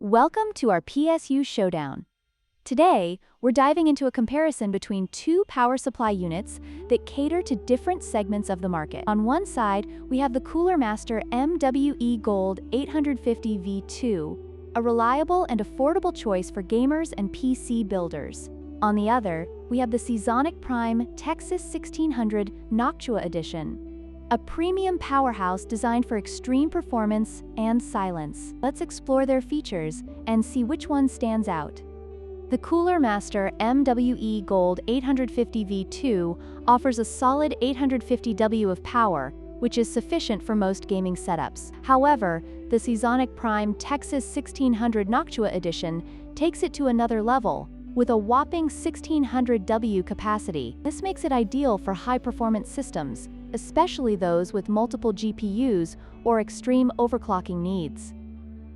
Welcome to our PSU Showdown. Today, we're diving into a comparison between two power supply units that cater to different segments of the market. On one side, we have the Cooler Master MWE Gold 850 V2, a reliable and affordable choice for gamers and PC builders. On the other, we have the Seasonic Prime TX-1600 Noctua Edition, a premium powerhouse designed for extreme performance and silence. Let's explore their features and see which one stands out. The Cooler Master MWE Gold 850 V2 offers a solid 850 W of power, which is sufficient for most gaming setups. However, the Seasonic Prime TX-1600 Noctua Edition takes it to another level, with a whopping 1600 W capacity. This makes it ideal for high-performance systems, especially those with multiple GPUs or extreme overclocking needs.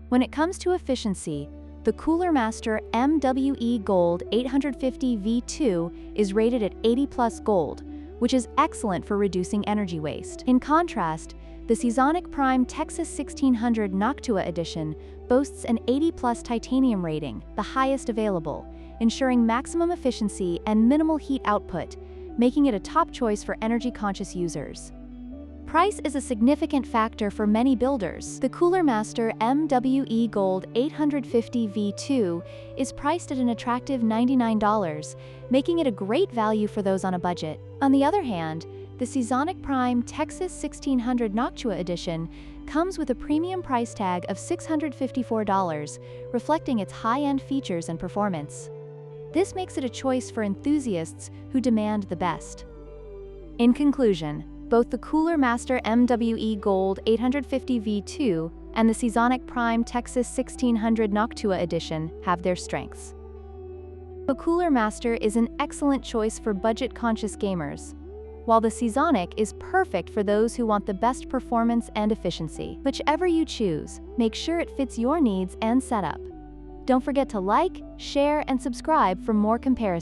When it comes to efficiency, the Cooler Master MWE Gold 850 V2 is rated at 80+ Gold, which is excellent for reducing energy waste. In contrast, the Seasonic Prime TX-1600 Noctua Edition boasts an 80+ titanium rating, the highest available, ensuring maximum efficiency and minimal heat output, making it a top choice for energy-conscious users. Price is a significant factor for many builders. The Cooler Master MWE Gold 850 V2 is priced at an attractive $99, making it a great value for those on a budget. On the other hand, the Seasonic Prime TX-1600 Noctua Edition comes with a premium price tag of $654, reflecting its high-end features and performance. This makes it a choice for enthusiasts who demand the best. In conclusion, both the Cooler Master MWE Gold 850 V2 and the Seasonic Prime TX-1600 Noctua Edition have their strengths. The Cooler Master is an excellent choice for budget-conscious gamers, while the Seasonic is perfect for those who want the best performance and efficiency. Whichever you choose, make sure it fits your needs and setup. Don't forget to like, share, and subscribe for more comparisons.